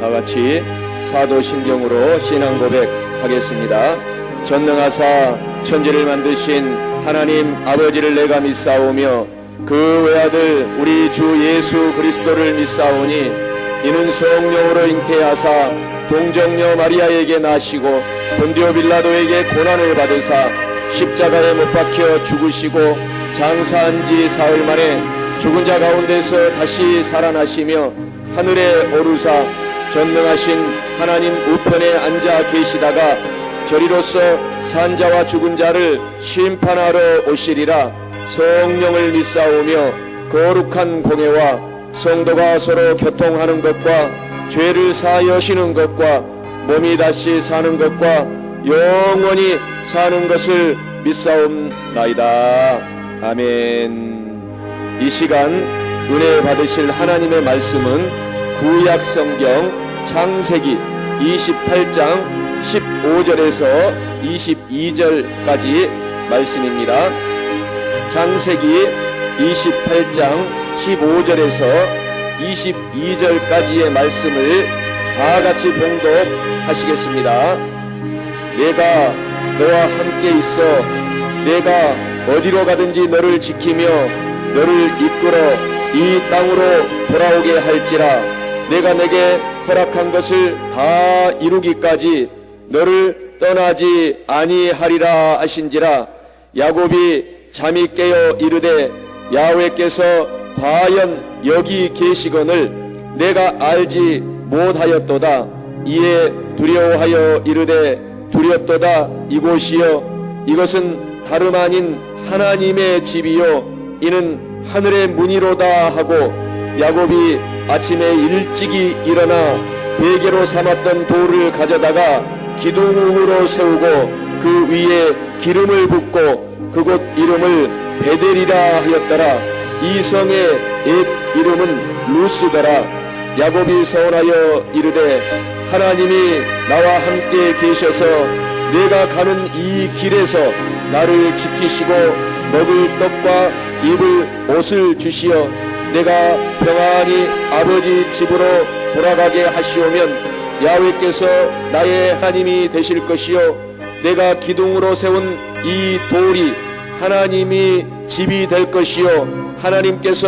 다 같이 사도신경으로 신앙 고백하겠습니다. 전능하사 천지를 만드신 하나님 아버지를 내가 믿사오며 그 외아들 우리 주 예수 그리스도를 믿사오니 이는 성령으로 잉태하사 동정녀 마리아에게 나시고 본디오 빌라도에게 고난을 받으사 십자가에 못 박혀 죽으시고 장사한 지 사흘 만에 죽은 자 가운데서 다시 살아나시며 하늘에 오르사 전능하신 하나님 우편에 앉아 계시다가 저리로서 산자와 죽은 자를 심판하러 오시리라. 성령을 믿사오며 거룩한 공회와 성도가 서로 교통하는 것과 죄를 사하여시는 것과 몸이 다시 사는 것과 영원히 사는 것을 믿사옵나이다. 아멘. 이 시간 은혜 받으실 하나님의 말씀은 구약 성경 창세기 28장 15절에서 22절까지 말씀입니다. 창세기 28장 15절에서 22절까지의 말씀을 다 같이 봉독하시겠습니다. 내가 너와 함께 있어 내가 어디로 가든지 너를 지키며 너를 이끌어 이 땅으로 돌아오게 할지라. 내가 내게 허락한 것을 다 이루기까지 너를 떠나지 아니하리라 하신지라. 야곱이 잠이 깨어 이르되 야훼께서 과연 여기 계시거늘 내가 알지 못하였도다. 이에 두려워하여 이르되 두렵도다. 이곳이여 이것은 다름 아닌 하나님의 집이요 이는 하늘의 문이로다 하고 야곱이 아침에 일찍이 일어나 베개로 삼았던 돌을 가져다가 기둥으로 세우고 그 위에 기름을 붓고 그곳 이름을 베델이라 하였더라. 이 성의 옛 이름은 루스더라. 야곱이 서원하여 이르되 하나님이 나와 함께 계셔서 내가 가는 이 길에서 나를 지키시고 먹을 떡과 입을 옷을 주시어 내가 평안히 아버지 집으로 돌아가게 하시오면 야훼께서 나의 하나님이 되실 것이요 내가 기둥으로 세운 이 돌이 하나님이 집이 될 것이요 하나님께서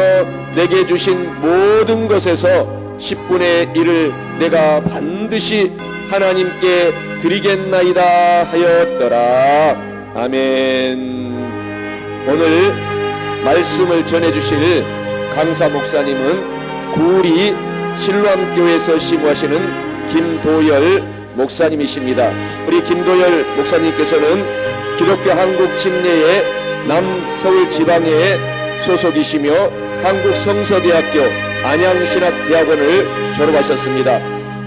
내게 주신 모든 것에서 10분의 1을 내가 반드시 하나님께 드리겠나이다 하였더라. 아멘. 오늘 말씀을 전해주실 강사 목사님은 구리 실로암교회에서 심우하시는 김도열 목사님이십니다. 우리 김도열 목사님께서는 기독교 한국 침례의 남서울 지방에 소속이시며 한국성서대학교 안양신학대학원을 졸업하셨습니다.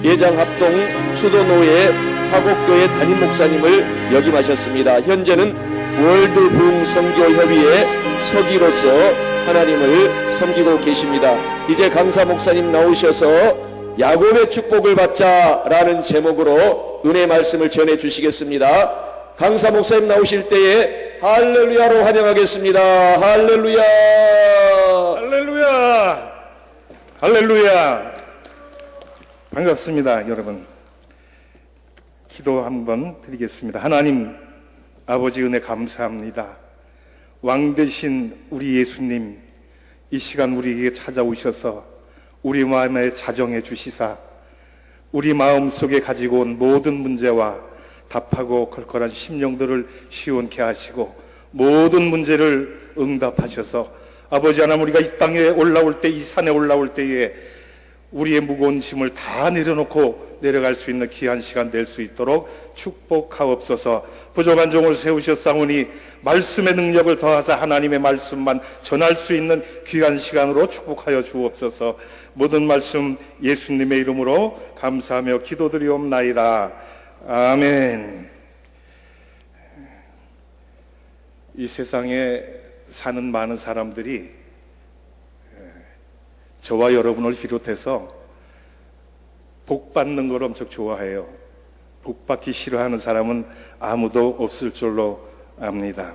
예장합동 수도노예 화곡교회 담임 목사님을 역임하셨습니다. 현재는 월드부흥선교협의회 서기로서 하나님을 섬기고 계십니다. 이제 강사 목사님 나오셔서 야곱의 축복을 받자라는 제목으로 은혜 말씀을 전해 주시겠습니다. 강사 목사님 나오실 때에 할렐루야로 환영하겠습니다. 할렐루야, 할렐루야, 할렐루야. 반갑습니다, 여러분. 기도 한번 드리겠습니다. 하나님 아버지 은혜 감사합니다. 왕 되신 우리 예수님, 이 시간 우리에게 찾아오셔서 우리 마음에 자정해 주시사 우리 마음속에 가지고 온 모든 문제와 답하고 컬컬한 심령들을 시원케 하시고 모든 문제를 응답하셔서 아버지 하나님 우리가 이 땅에 올라올 때, 이 산에 올라올 때에 우리의 무거운 짐을 다 내려놓고 내려갈 수 있는 귀한 시간 될 수 있도록 축복하옵소서. 부족한 종을 세우셨사오니 말씀의 능력을 더하사 하나님의 말씀만 전할 수 있는 귀한 시간으로 축복하여 주옵소서. 모든 말씀 예수님의 이름으로 감사하며 기도드리옵나이다. 아멘. 이 세상에 사는 많은 사람들이 저와 여러분을 비롯해서 복 받는 걸 엄청 좋아해요. 복 받기 싫어하는 사람은 아무도 없을 줄로 압니다.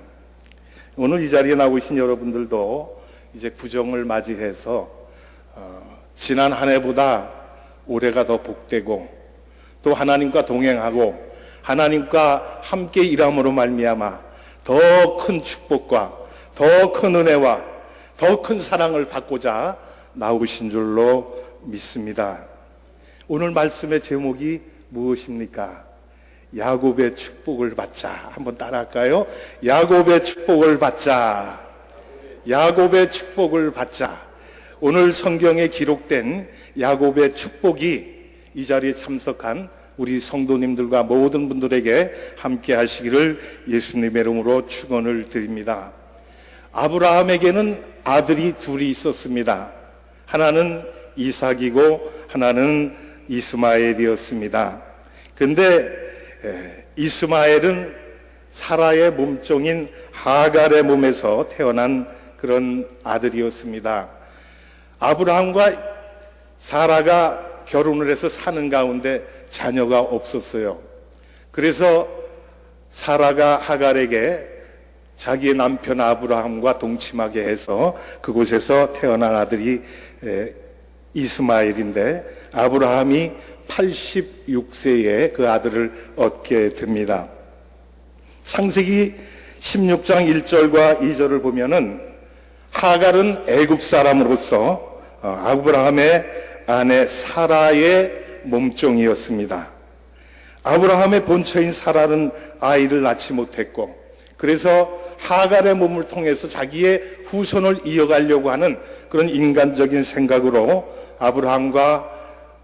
오늘 이 자리에 나오고 계신 여러분들도 이제 구정을 맞이해서 지난 한 해보다 올해가 더 복되고 또 하나님과 동행하고 하나님과 함께 일함으로 말미암아 더 큰 축복과 더 큰 은혜와 더 큰 사랑을 받고자 나오신 줄로 믿습니다. 오늘 말씀의 제목이 무엇입니까? 야곱의 축복을 받자. 한번 따라할까요? 야곱의 축복을 받자. 야곱의 축복을 받자. 오늘 성경에 기록된 야곱의 축복이 이 자리에 참석한 우리 성도님들과 모든 분들에게 함께 하시기를 예수님의 이름으로 축원을 드립니다. 아브라함에게는 아들이 둘이 있었습니다. 하나는 이삭이고 하나는 이스마엘이었습니다. 근데 이스마엘은 사라의 몸종인 하갈의 몸에서 태어난 그런 아들이었습니다. 아브라함과 사라가 결혼을 해서 사는 가운데 자녀가 없었어요. 그래서 사라가 하갈에게 자기의 남편 아브라함과 동침하게 해서 그곳에서 태어난 아들이 이스마엘인데, 아브라함이 86세에 그 아들을 얻게 됩니다. 창세기 16장 1절과 2절을 보면은 하갈은 애굽 사람으로서 아브라함의 아내 사라의 몸종이었습니다. 아브라함의 본처인 사라는 아이를 낳지 못했고, 그래서 하갈의 몸을 통해서 자기의 후손을 이어가려고 하는 그런 인간적인 생각으로 아브라함과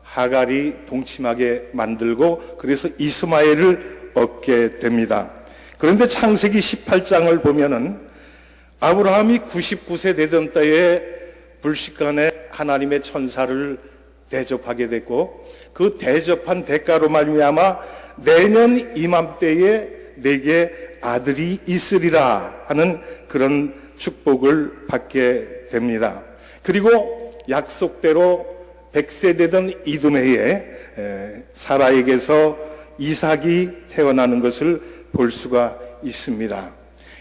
하갈이 동침하게 만들고, 그래서 이스마엘을 얻게 됩니다. 그런데 창세기 18장을 보면은 아브라함이 99세 되던 때에 불식간에 하나님의 천사를 대접하게 됐고, 그 대접한 대가로 말미암아 내년 이맘때에 내게 아들이 있으리라 하는 그런 축복을 받게 됩니다. 그리고 약속대로 100세 되던 이듬해에 사라에게서 이삭이 태어나는 것을 볼 수가 있습니다.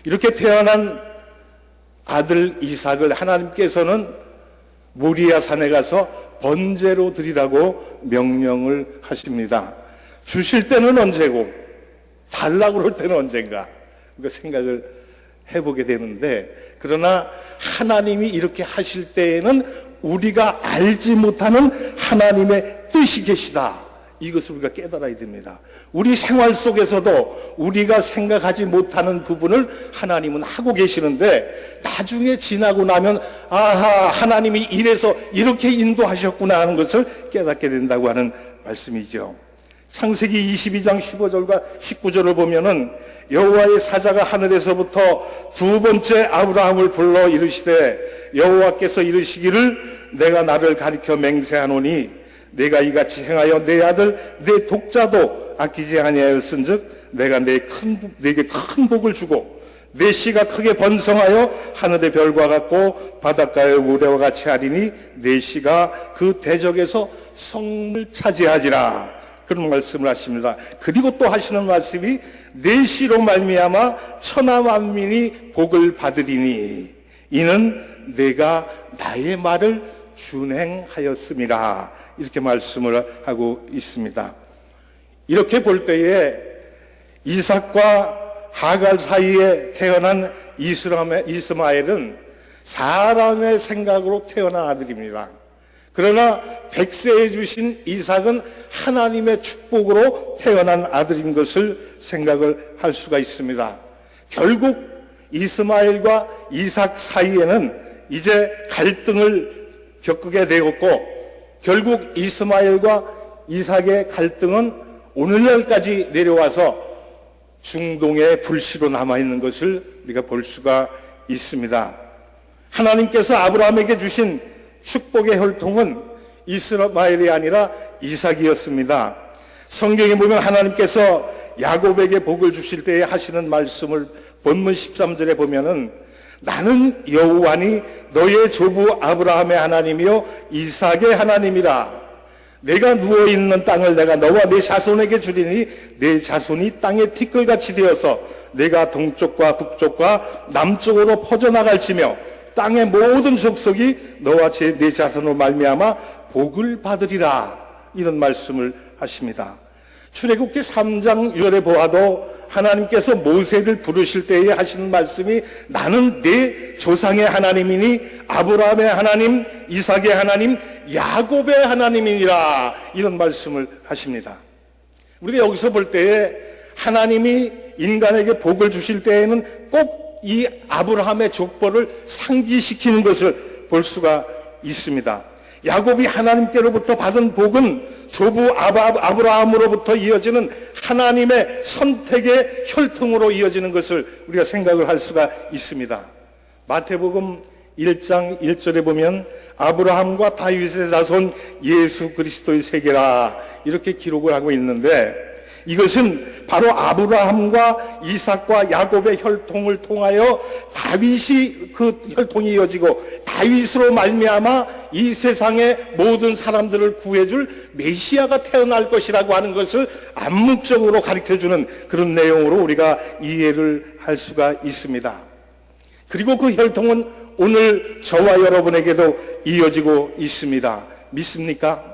이렇게 태어난 아들 이삭을 하나님께서는 모리아 산에 가서 번제로 드리라고 명령을 하십니다. 주실 때는 언제고 달라고 그럴 때는 언젠가, 그 생각을 해보게 되는데, 그러나 하나님이 이렇게 하실 때에는 우리가 알지 못하는 하나님의 뜻이 계시다, 이것을 우리가 깨달아야 됩니다. 우리 생활 속에서도 우리가 생각하지 못하는 부분을 하나님은 하고 계시는데, 나중에 지나고 나면 아하, 하나님이 이래서 이렇게 인도하셨구나 하는 것을 깨닫게 된다고 하는 말씀이죠. 창세기 22장 15절과 19절을 보면은 여호와의 사자가 하늘에서부터 두 번째 아브라함을 불러 이르시되, 여호와께서 이르시기를 내가 나를 가리켜 맹세하노니 내가 이같이 행하여 내 아들 내 독자도 아끼지 아니하였은즉 내가 내게 큰 복을 주고 내 씨가 크게 번성하여 하늘의 별과 같고 바닷가의 모래와 같이 하리니 내 씨가 그 대적에서 성을 차지하지라, 그런 말씀을 하십니다. 그리고 또 하시는 말씀이 내 씨로 말미암아 천하 만민이 복을 받으리니 이는 내가 나의 말을 준행하였음이라, 이렇게 말씀을 하고 있습니다. 이렇게 볼 때에 이삭과 하갈 사이에 태어난 이스마엘은 사람의 생각으로 태어난 아들입니다. 그러나 100세에 주신 이삭은 하나님의 축복으로 태어난 아들인 것을 생각을 할 수가 있습니다. 결국 이스마엘과 이삭 사이에는 이제 갈등을 겪게 되었고, 결국 이스마엘과 이삭의 갈등은 오늘날까지 내려와서 중동의 불씨로 남아있는 것을 우리가 볼 수가 있습니다. 하나님께서 아브라함에게 주신 축복의 혈통은 이스마엘이 아니라 이삭이었습니다. 성경에 보면 하나님께서 야곱에게 복을 주실 때에 하시는 말씀을 본문 13절에 보면은 나는 여호와니 너의 조부 아브라함의 하나님이요 이삭의 하나님이라. 내가 누워있는 땅을 내가 너와 내 자손에게 주리니 내 자손이 땅의 티끌같이 되어서 내가 동쪽과 북쪽과 남쪽으로 퍼져나갈지며 땅의 모든 족속이 너와 내 자손으로 말미암아 복을 받으리라 이런 말씀을 하십니다. 출애굽기 3장 6절에 보아도 하나님께서 모세를 부르실 때에 하시는 말씀이 나는 내 조상의 하나님이니 아브라함의 하나님, 이삭의 하나님, 야곱의 하나님이니라, 이런 말씀을 하십니다. 우리가 여기서 볼 때에 하나님이 인간에게 복을 주실 때에는 꼭 이 아브라함의 족보를 상기시키는 것을 볼 수가 있습니다. 야곱이 하나님께로부터 받은 복은 조부 아브라함으로부터 이어지는 하나님의 선택의 혈통으로 이어지는 것을 우리가 생각을 할 수가 있습니다. 마태복음 1장 1절에 보면 아브라함과 다윗의 자손 예수 그리스도의 세계라, 이렇게 기록을 하고 있는데, 이것은 바로 아브라함과 이삭과 야곱의 혈통을 통하여 다윗이 그 혈통이 이어지고 다윗으로 말미암아 이 세상의 모든 사람들을 구해줄 메시아가 태어날 것이라고 하는 것을 암묵적으로 가르쳐주는 그런 내용으로 우리가 이해를 할 수가 있습니다. 그리고 그 혈통은 오늘 저와 여러분에게도 이어지고 있습니다. 믿습니까?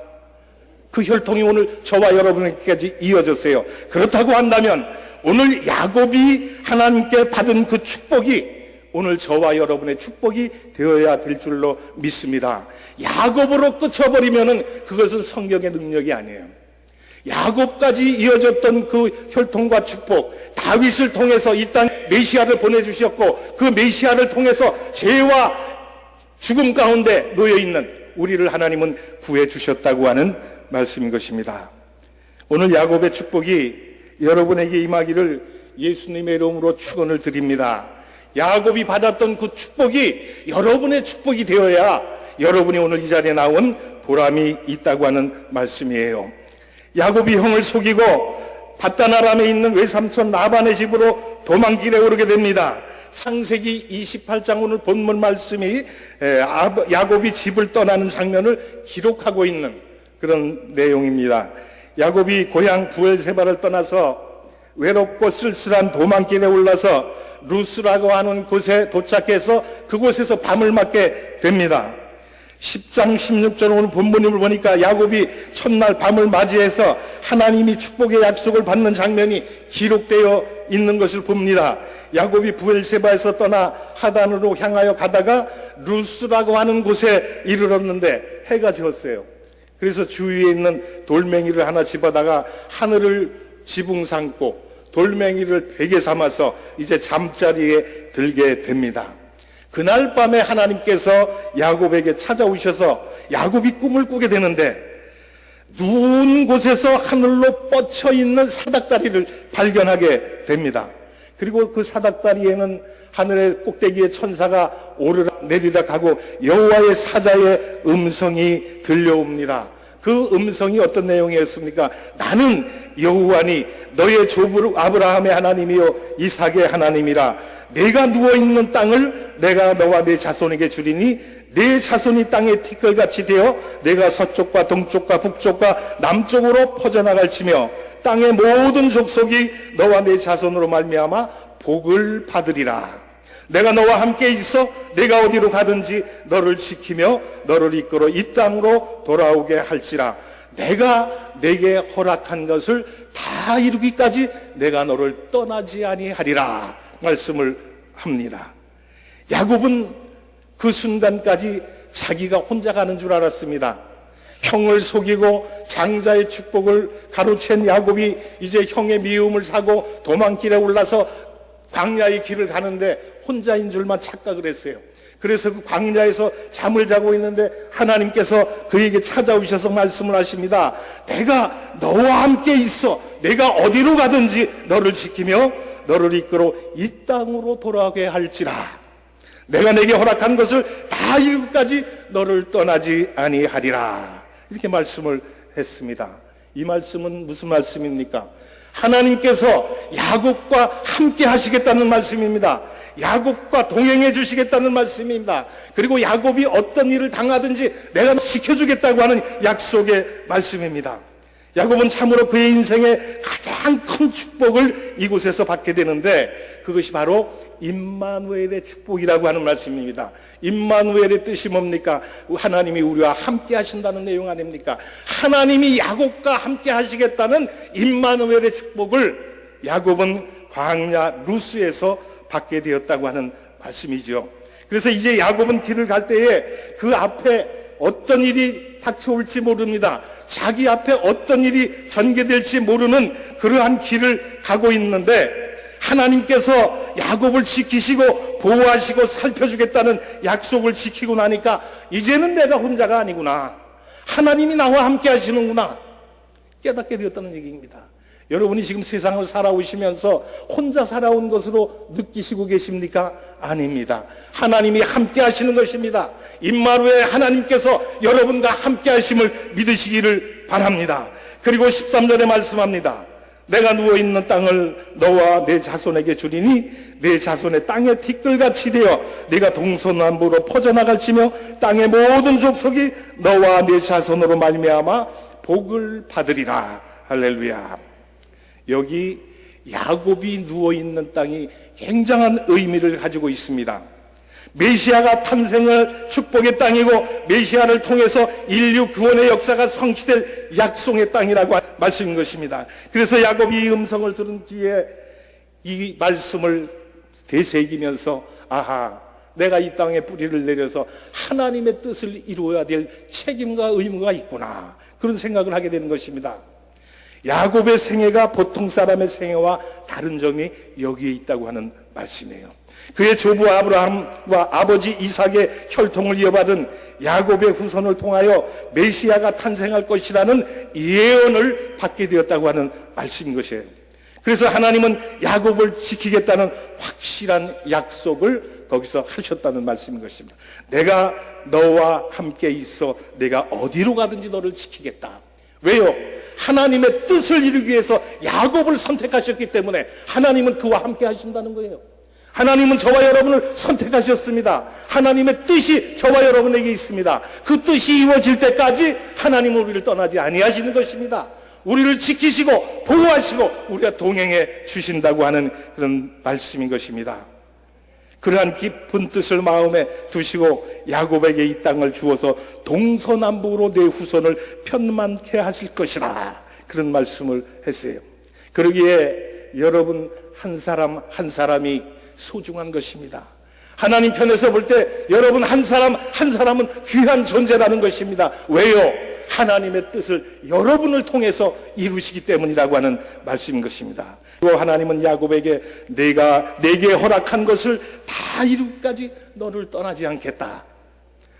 그 혈통이 오늘 저와 여러분에게까지 이어졌어요. 그렇다고 한다면 오늘 야곱이 하나님께 받은 그 축복이 오늘 저와 여러분의 축복이 되어야 될 줄로 믿습니다. 야곱으로 끝쳐버리면은 그것은 성경의 능력이 아니에요. 야곱까지 이어졌던 그 혈통과 축복, 다윗을 통해서 이 땅 메시아를 보내주셨고 그 메시아를 통해서 죄와 죽음 가운데 놓여있는 우리를 하나님은 구해주셨다고 하는 말씀인 것입니다. 오늘 야곱의 축복이 여러분에게 임하기를 예수님의 이름으로 축원을 드립니다. 야곱이 받았던 그 축복이 여러분의 축복이 되어야 여러분이 오늘 이 자리에 나온 보람이 있다고 하는 말씀이에요. 야곱이 형을 속이고 밧단아람에 있는 외삼촌 라반의 집으로 도망길에 오르게 됩니다. 창세기 28장 오늘 본문 말씀이 야곱이 집을 떠나는 장면을 기록하고 있는 그런 내용입니다. 야곱이 고향 부엘세바를 떠나서 외롭고 쓸쓸한 도망길에 올라서 루스라고 하는 곳에 도착해서 그곳에서 밤을 맞게 됩니다. 10장 16절 오늘 본문을 보니까 야곱이 첫날 밤을 맞이해서 하나님이 축복의 약속을 받는 장면이 기록되어 있는 것을 봅니다. 야곱이 부엘세바에서 떠나 하단으로 향하여 가다가 루스라고 하는 곳에 이르렀는데 해가 지었어요. 그래서 주위에 있는 돌멩이를 하나 집어다가 하늘을 지붕 삼고 돌멩이를 베개 삼아서 이제 잠자리에 들게 됩니다. 그날 밤에 하나님께서 야곱에게 찾아오셔서 야곱이 꿈을 꾸게 되는데 누운 곳에서 하늘로 뻗쳐 있는 사닥다리를 발견하게 됩니다. 그리고 그 사닥다리에는 하늘의 꼭대기에 천사가 오르락 내리락 하고 여호와의 사자의 음성이 들려옵니다. 그 음성이 어떤 내용이었습니까? 나는 여호와니 너의 조부 아브라함의 하나님이요 이삭의 하나님이라. 내가 누워있는 땅을 내가 너와 내 자손에게 주리니 내 자손이 땅의 티끌같이 되어 내가 서쪽과 동쪽과 북쪽과 남쪽으로 퍼져나갈지며 땅의 모든 족속이 너와 내 자손으로 말미암아 복을 받으리라. 내가 너와 함께 있어 내가 어디로 가든지 너를 지키며 너를 이끌어 이 땅으로 돌아오게 할지라. 내가 내게 허락한 것을 다 이루기까지 내가 너를 떠나지 아니하리라 말씀을 합니다. 야곱은 그 순간까지 자기가 혼자 가는 줄 알았습니다. 형을 속이고 장자의 축복을 가로챈 야곱이 이제 형의 미움을 사고 도망길에 올라서 광야의 길을 가는데 혼자인 줄만 착각을 했어요. 그래서 그 광야에서 잠을 자고 있는데 하나님께서 그에게 찾아오셔서 말씀을 하십니다. 내가 너와 함께 있어 내가 어디로 가든지 너를 지키며 너를 이끌어 이 땅으로 돌아가게 할지라. 내가 내게 허락한 것을 다 이루기까지 너를 떠나지 아니하리라. 이렇게 말씀을 했습니다. 이 말씀은 무슨 말씀입니까? 하나님께서 야곱과 함께 하시겠다는 말씀입니다. 야곱과 동행해 주시겠다는 말씀입니다. 그리고 야곱이 어떤 일을 당하든지 내가 지켜주겠다고 하는 약속의 말씀입니다. 야곱은 참으로 그의 인생의 가장 큰 축복을 이곳에서 받게 되는데 그것이 바로 임마누엘의 축복이라고 하는 말씀입니다. 임마누엘의 뜻이 뭡니까? 하나님이 우리와 함께 하신다는 내용 아닙니까? 하나님이 야곱과 함께 하시겠다는 임마누엘의 축복을 야곱은 광야 루스에서 받게 되었다고 하는 말씀이죠. 그래서 이제 야곱은 길을 갈 때에 그 앞에 어떤 일이 닥쳐올지 모릅니다. 자기 앞에 어떤 일이 전개될지 모르는 그러한 길을 가고 있는데 하나님께서 야곱을 지키시고 보호하시고 살펴주겠다는 약속을 지키고 나니까 이제는 내가 혼자가 아니구나, 하나님이 나와 함께 하시는구나 깨닫게 되었다는 얘기입니다. 여러분이 지금 세상을 살아오시면서 혼자 살아온 것으로 느끼시고 계십니까? 아닙니다. 하나님이 함께 하시는 것입니다. 임마누엘 하나님께서 여러분과 함께 하심을 믿으시기를 바랍니다. 그리고 13절에 말씀합니다. 내가 누워있는 땅을 너와 내 자손에게 주리니 내 자손의 땅에 티끌같이 되어 네가 동서남북으로 퍼져나갈지며 땅의 모든 족속이 너와 내 자손으로 말미암아 복을 받으리라. 할렐루야. 여기 야곱이 누워있는 땅이 굉장한 의미를 가지고 있습니다. 메시아가 탄생을 축복의 땅이고 메시아를 통해서 인류 구원의 역사가 성취될 약속의 땅이라고 말씀인 것입니다. 그래서 야곱이 이 음성을 들은 뒤에 이 말씀을 되새기면서 아하, 내가 이 땅에 뿌리를 내려서 하나님의 뜻을 이루어야 될 책임과 의무가 있구나, 그런 생각을 하게 되는 것입니다. 야곱의 생애가 보통 사람의 생애와 다른 점이 여기에 있다고 하는 말씀이에요. 그의 조부 아브라함과 아버지 이삭의 혈통을 이어받은 야곱의 후손을 통하여 메시아가 탄생할 것이라는 예언을 받게 되었다고 하는 말씀인 것이에요. 그래서 하나님은 야곱을 지키겠다는 확실한 약속을 거기서 하셨다는 말씀인 것입니다. 내가 너와 함께 있어 내가 어디로 가든지 너를 지키겠다. 왜요? 하나님의 뜻을 이루기 위해서 야곱을 선택하셨기 때문에 하나님은 그와 함께 하신다는 거예요. 하나님은 저와 여러분을 선택하셨습니다. 하나님의 뜻이 저와 여러분에게 있습니다. 그 뜻이 이루어질 때까지 하나님은 우리를 떠나지 아니하시는 것입니다. 우리를 지키시고 보호하시고 우리가 동행해 주신다고 하는 그런 말씀인 것입니다. 그러한 깊은 뜻을 마음에 두시고 야곱에게 이 땅을 주어서 동서남북으로 내 후손을 편만케 하실 것이라, 그런 말씀을 했어요. 그러기에 여러분 한 사람 한 사람이 소중한 것입니다. 하나님 편에서 볼 때 여러분 한 사람 한 사람은 귀한 존재라는 것입니다. 왜요? 하나님의 뜻을 여러분을 통해서 이루시기 때문이라고 하는 말씀인 것입니다. 그리고 하나님은 야곱에게 내가 내게 허락한 것을 다 이루기까지 너를 떠나지 않겠다.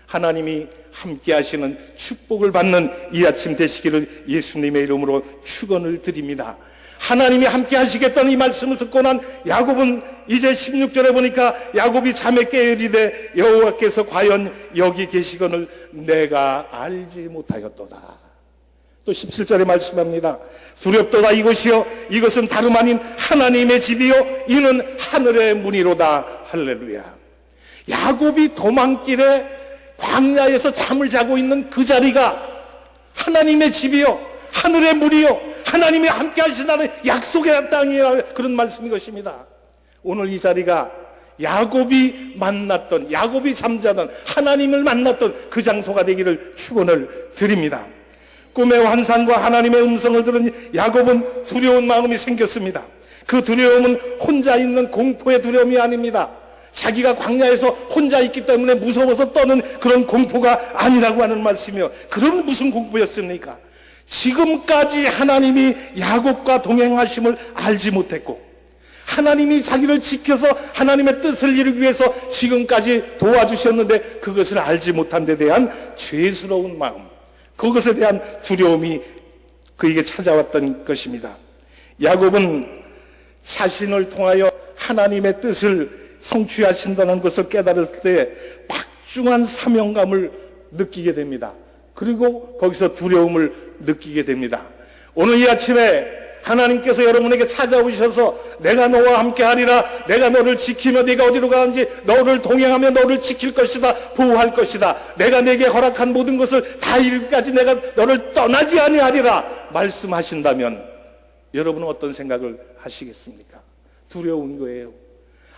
하나님이 함께 하시는 축복을 받는 이 아침 되시기를 예수님의 이름으로 축원을 드립니다. 하나님이 함께 하시겠다는 이 말씀을 듣고 난 야곱은 이제 16절에 보니까 야곱이 잠에 깨 이르되 여호와께서 과연 여기 계시거늘 내가 알지 못하였도다. 또 17절에 말씀합니다. 두렵도다 이곳이요 이것은 다름 아닌 하나님의 집이요 이는 하늘의 문이로다. 할렐루야. 야곱이 도망길에 광야에서 잠을 자고 있는 그 자리가 하나님의 집이요 하늘의 문이요 하나님이 함께 하신다는 약속의 땅이라, 그런 말씀인 것입니다. 오늘 이 자리가 야곱이 만났던, 야곱이 잠자던, 하나님을 만났던 그 장소가 되기를 축원을 드립니다. 꿈의 환상과 하나님의 음성을 들은 야곱은 두려운 마음이 생겼습니다. 그 두려움은 혼자 있는 공포의 두려움이 아닙니다. 자기가 광야에서 혼자 있기 때문에 무서워서 떠는 그런 공포가 아니라고 하는 말씀이요. 그럼 무슨 공포였습니까? 지금까지 하나님이 야곱과 동행하심을 알지 못했고 하나님이 자기를 지켜서 하나님의 뜻을 이루기 위해서 지금까지 도와주셨는데 그것을 알지 못한 데 대한 죄스러운 마음, 그것에 대한 두려움이 그에게 찾아왔던 것입니다. 야곱은 자신을 통하여 하나님의 뜻을 성취하신다는 것을 깨달았을 때 막중한 사명감을 느끼게 됩니다. 그리고 거기서 두려움을 느끼게 됩니다. 오늘 이 아침에 하나님께서 여러분에게 찾아오셔서 내가 너와 함께 하리라, 내가 너를 지키며 네가 어디로 가는지 너를 동행하며 너를 지킬 것이다, 보호할 것이다, 내가 내게 허락한 모든 것을 다 이루기까지 내가 너를 떠나지 아니하리라 말씀하신다면 여러분은 어떤 생각을 하시겠습니까? 두려운 거예요.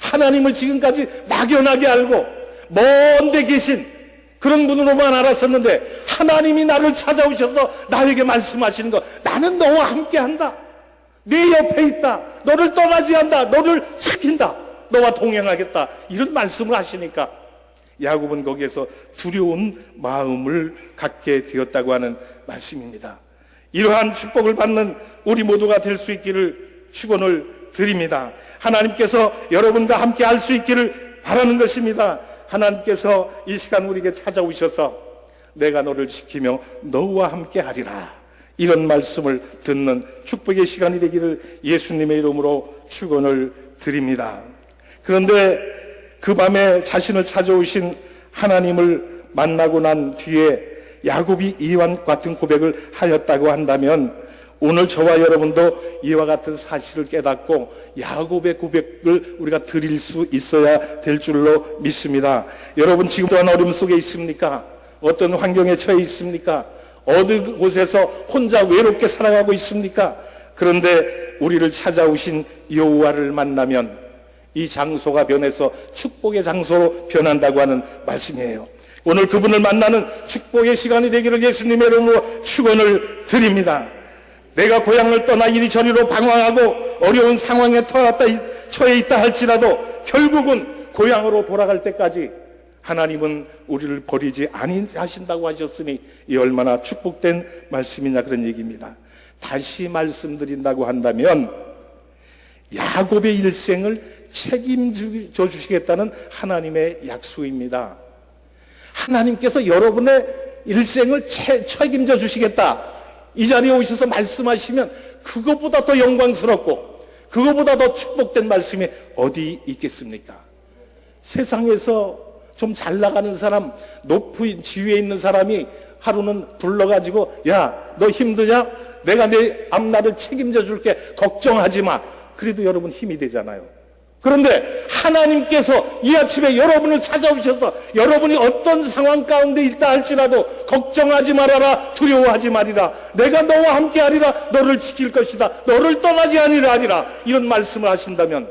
하나님을 지금까지 막연하게 알고 먼 데 계신 그런 분으로만 알았었는데 하나님이 나를 찾아오셔서 나에게 말씀하시는 것, 나는 너와 함께한다, 네 옆에 있다, 너를 떠나지 않는다, 너를 지킨다, 너와 동행하겠다, 이런 말씀을 하시니까 야곱은 거기에서 두려운 마음을 갖게 되었다고 하는 말씀입니다. 이러한 축복을 받는 우리 모두가 될 수 있기를 축원을 드립니다. 하나님께서 여러분과 함께 할 수 있기를 바라는 것입니다. 하나님께서 이 시간 우리에게 찾아오셔서 내가 너를 지키며 너와 함께 하리라, 이런 말씀을 듣는 축복의 시간이 되기를 예수님의 이름으로 축원을 드립니다. 그런데 그 밤에 자신을 찾아오신 하나님을 만나고 난 뒤에 야곱이 이와 같은 고백을 하였다고 한다면 오늘 저와 여러분도 이와 같은 사실을 깨닫고 야곱의 고백을 우리가 드릴 수 있어야 될 줄로 믿습니다. 여러분 지금 어떤 어려움 속에 있습니까? 어떤 환경에 처해 있습니까? 어느 곳에서 혼자 외롭게 살아가고 있습니까? 그런데 우리를 찾아오신 여호와를 만나면 이 장소가 변해서 축복의 장소로 변한다고 하는 말씀이에요. 오늘 그분을 만나는 축복의 시간이 되기를 예수님의 이름으로 축원을 드립니다. 내가 고향을 떠나 이리저리로 방황하고 어려운 상황에 처해 있다 할지라도 결국은 고향으로 돌아갈 때까지 하나님은 우리를 버리지 아니하신다고 하셨으니 이 얼마나 축복된 말씀이냐, 그런 얘기입니다. 다시 말씀드린다고 한다면 야곱의 일생을 책임져 주시겠다는 하나님의 약속입니다. 하나님께서 여러분의 일생을 책임져 주시겠다, 이 자리에 오셔서 말씀하시면 그것보다 더 영광스럽고 그것보다 더 축복된 말씀이 어디 있겠습니까? 세상에서 좀 잘 나가는 사람, 높은 지위에 있는 사람이 하루는 불러가지고 야, 너 힘드냐? 내가 내 앞날을 책임져 줄게, 걱정하지 마. 그래도 여러분 힘이 되잖아요. 그런데 하나님께서 이 아침에 여러분을 찾아오셔서 여러분이 어떤 상황 가운데 있다 할지라도 걱정하지 말아라, 두려워하지 말이라, 내가 너와 함께 하리라, 너를 지킬 것이다, 너를 떠나지 아니라 하리라, 이런 말씀을 하신다면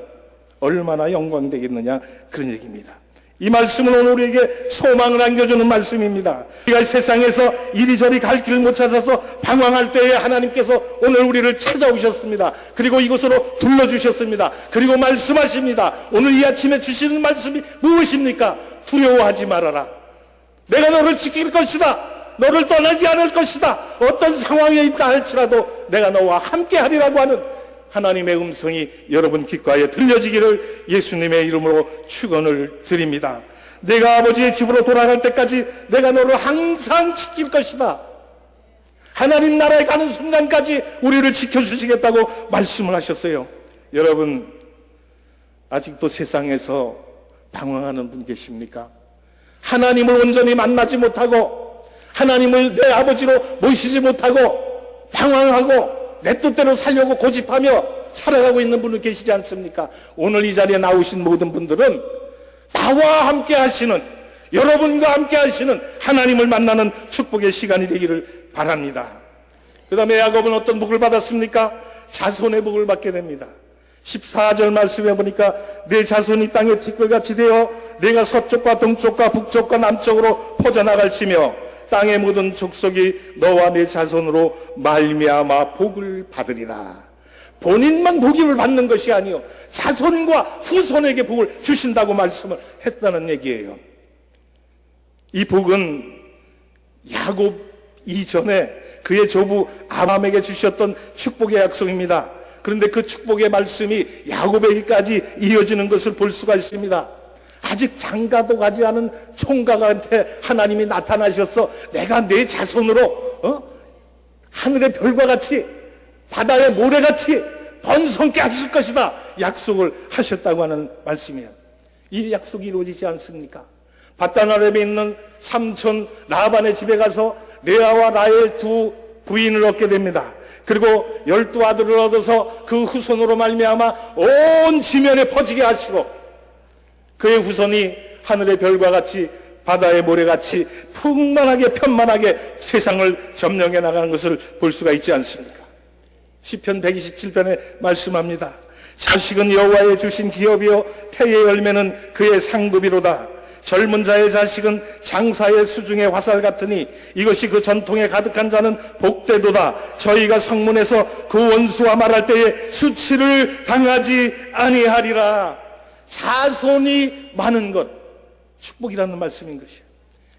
얼마나 영광되겠느냐, 그런 얘기입니다. 이 말씀은 오늘 우리에게 소망을 안겨주는 말씀입니다. 우리가 세상에서 이리저리 갈 길을 못 찾아서 방황할 때에 하나님께서 오늘 우리를 찾아오셨습니다. 그리고 이곳으로 불러주셨습니다. 그리고 말씀하십니다. 오늘 이 아침에 주시는 말씀이 무엇입니까? 두려워하지 말아라, 내가 너를 지킬 것이다, 너를 떠나지 않을 것이다, 어떤 상황에 있다 할지라도 내가 너와 함께 하리라고 하는 하나님의 음성이 여러분 귓가에 들려지기를 예수님의 이름으로 축원을 드립니다. 내가 아버지의 집으로 돌아갈 때까지 내가 너를 항상 지킬 것이다, 하나님 나라에 가는 순간까지 우리를 지켜주시겠다고 말씀을 하셨어요. 여러분 아직도 세상에서 방황하는 분 계십니까? 하나님을 온전히 만나지 못하고 하나님을 내 아버지로 모시지 못하고 방황하고 내 뜻대로 살려고 고집하며 살아가고 있는 분은 계시지 않습니까? 오늘 이 자리에 나오신 모든 분들은 나와 함께 하시는, 여러분과 함께 하시는 하나님을 만나는 축복의 시간이 되기를 바랍니다. 그 다음에 야곱은 어떤 복을 받았습니까? 자손의 복을 받게 됩니다. 14절 말씀해 보니까 내 자손이 땅에 티끌같이 되어 내가 서쪽과 동쪽과 북쪽과 남쪽으로 퍼져나갈지며 땅의 모든 족속이 너와 내 자손으로 말미암아 복을 받으리라. 본인만 복을 받는 것이 아니요, 자손과 후손에게 복을 주신다고 말씀을 했다는 얘기예요. 이 복은 야곱 이전에 그의 조부 아브라함에게 주셨던 축복의 약속입니다. 그런데 그 축복의 말씀이 야곱에게까지 이어지는 것을 볼 수가 있습니다. 아직 장가도 가지 않은 총각한테 하나님이 나타나셔서 내가 내 자손으로 하늘의 별과 같이 바다의 모래같이 번성케 하실 것이다 약속을 하셨다고 하는 말씀이에요. 이 약속이 이루어지지 않습니까? 바단 아람에 있는 삼촌 라반의 집에 가서 레아와 라헬 두 부인을 얻게 됩니다. 그리고 12아들을 얻어서 그 후손으로 말미암아 온 지면에 퍼지게 하시고 그의 후손이 하늘의 별과 같이 바다의 모래같이 풍만하게 편만하게 세상을 점령해 나가는 것을 볼 수가 있지 않습니까? 시편 127편에 말씀합니다. 자식은 여호와의 주신 기업이요 태의 열매는 그의 상급이로다. 젊은 자의 자식은 장사의 수중의 화살 같으니 이것이 그 전통에 가득한 자는 복되도다. 저희가 성문에서 그 원수와 말할 때에 수치를 당하지 아니하리라. 자손이 많은 것, 축복이라는 말씀인 것이야.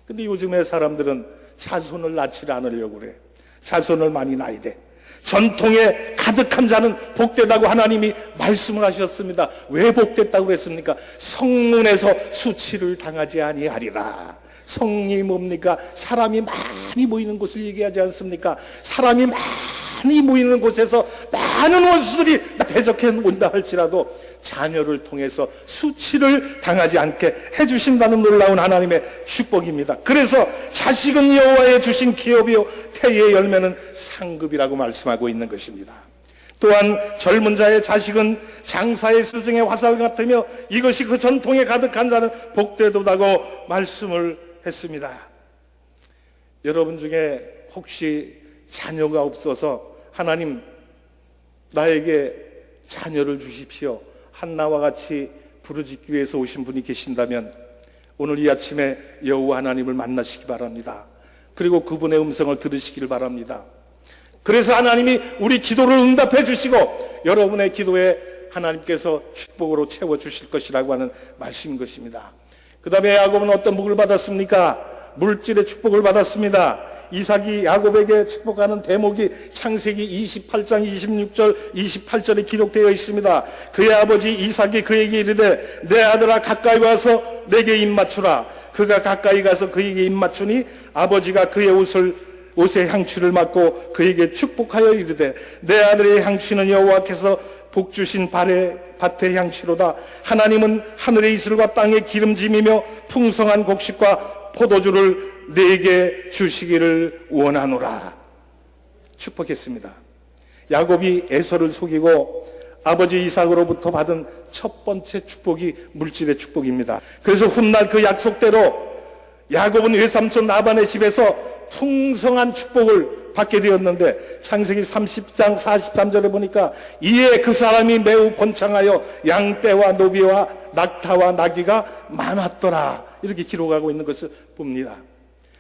근데 요즘에 사람들은 자손을 낳지 않으려고 그래. 자손을 많이 낳아야 돼. 전통에 가득한 자는 복되다고 하나님이 말씀을 하셨습니다. 왜 복됐다고 그랬습니까? 성문에서 수치를 당하지 아니하리라. 성이 뭡니까? 사람이 많이 모이는 곳을 얘기하지 않습니까? 사람이 많이 모이는 곳에서 많은 원수들이 대적해 온다 할지라도 자녀를 통해서 수치를 당하지 않게 해주신다는 놀라운 하나님의 축복입니다. 그래서 자식은 여호와의 주신 기업이요 태의 열매는 상급이라고 말씀하고 있는 것입니다. 또한 젊은 자의 자식은 장사의 수중의 화살 같으며 이것이 그 전통에 가득한 자는 복되도다고 말씀을 했습니다. 여러분 중에 혹시 자녀가 없어서 하나님 나에게 자녀를 주십시오, 한나와 같이 부르짖기 위해서 오신 분이 계신다면 오늘 이 아침에 여호와 하나님을 만나시기 바랍니다. 그리고 그분의 음성을 들으시길 바랍니다. 그래서 하나님이 우리 기도를 응답해 주시고 여러분의 기도에 하나님께서 축복으로 채워주실 것이라고 하는 말씀인 것입니다. 그 다음에 야곱은 어떤 복을 받았습니까? 물질의 축복을 받았습니다. 이삭이 야곱에게 축복하는 대목이 창세기 28장 26절 28절에 기록되어 있습니다. 그의 아버지 이삭이 그에게 이르되 내 아들아 가까이 와서 내게 입 맞추라. 그가 가까이 가서 그에게 입 맞추니 아버지가 그의 옷에 향취를 맡고 그에게 축복하여 이르되 내 아들의 향취는 여호와께서 복 주신 밭의 향취로다. 하나님은 하늘의 이슬과 땅의 기름짐이며 풍성한 곡식과 포도주를 내게 주시기를 원하노라. 축복했습니다. 야곱이 에서를 속이고 아버지 이삭으로부터 받은 첫 번째 축복이 물질의 축복입니다. 그래서 훗날 그 약속대로 야곱은 외삼촌 라반의 집에서 풍성한 축복을 받게 되었는데 창세기 30장 43절에 보니까 이에 그 사람이 매우 번창하여 양떼와 노비와 낙타와 나귀가 많았더라. 이렇게 기록하고 있는 것을 봅니다.